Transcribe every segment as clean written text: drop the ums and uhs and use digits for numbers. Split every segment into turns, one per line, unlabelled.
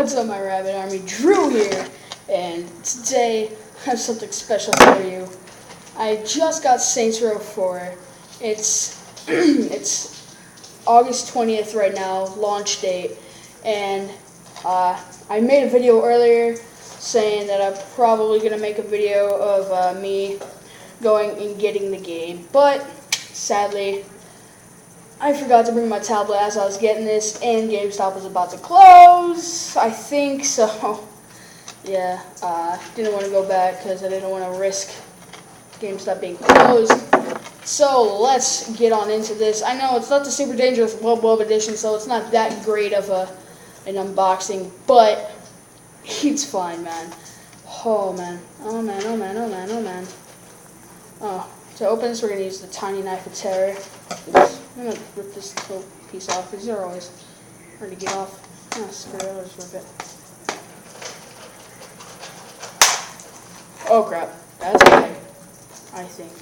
What's up, my rabbit army? Drew here, and today I have something special for you. I just got Saints Row 4. It's it's August 20th right now, launch date, and I made a video earlier saying that I'm probably gonna make a video of me going and getting the game, but sadly I forgot to bring my tablet as I was getting this, and GameStop was about to close, I think, so yeah, didn't want to go back because I didn't want to risk GameStop being closed. So let's get on into this. I know it's not the super dangerous Wub Wub edition, so it's not that great of an unboxing, but it's fine, man. Oh man, oh man, oh man, oh man, oh man. Oh, to open this, we're going to use the tiny knife of terror. I'm going to rip this little piece off, because they're always hard to get off. Oh, screw it, I'll just rip it. Oh crap, that's okay, I think.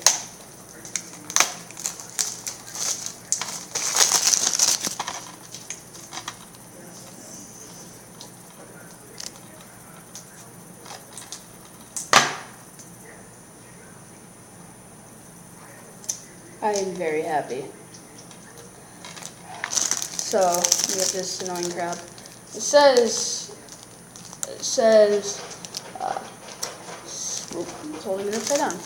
I am very happy. So, we get this annoying crap. It says, it's holding it upside down.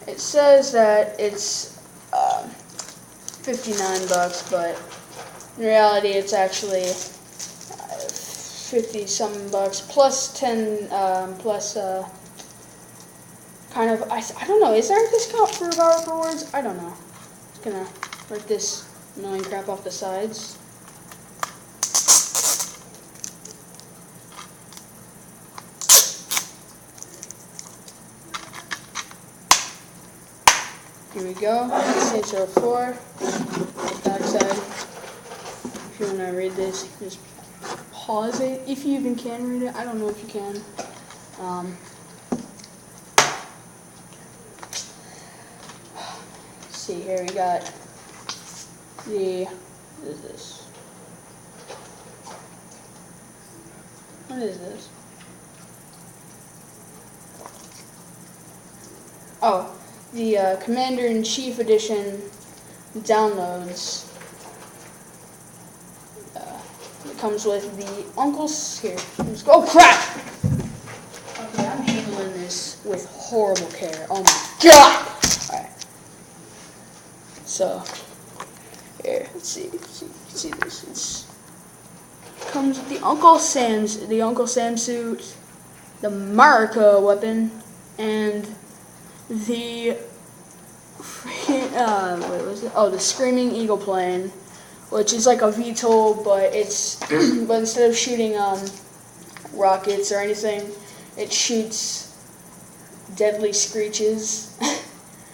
It says that it's 59 bucks, but in reality it's actually 50 something bucks plus 10 plus kind of, I don't know, is there a discount for Power Rewards? I don't know. Just gonna rip this annoying crap off the sides. Here we go, Saints Row 4, backside. If you want to read this, just pause it, if you even can read it. I don't know if you can. See here, we got the, what is this? What is this? Oh, the Commander-in-Chief Edition downloads. It comes with the Uncle's, here, let's go, oh crap! Okay, I'm handling this with horrible care, oh my god! Alright. So, here, let's see this. It comes with the Uncle Sam suit, the Marco weapon, and the what was it? Oh, the Screaming Eagle plane, which is like a VTOL, but it's but instead of shooting rockets or anything, it shoots deadly screeches.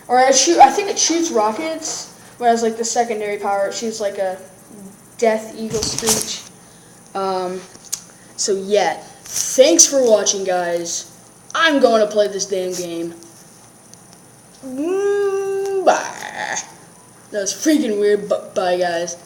Or I think it shoots rockets, whereas like the secondary power, it shoots like a death eagle screech. So yeah, thanks for watching, guys. I'm going to play this damn game. Bye. That was freaking weird, but bye, guys.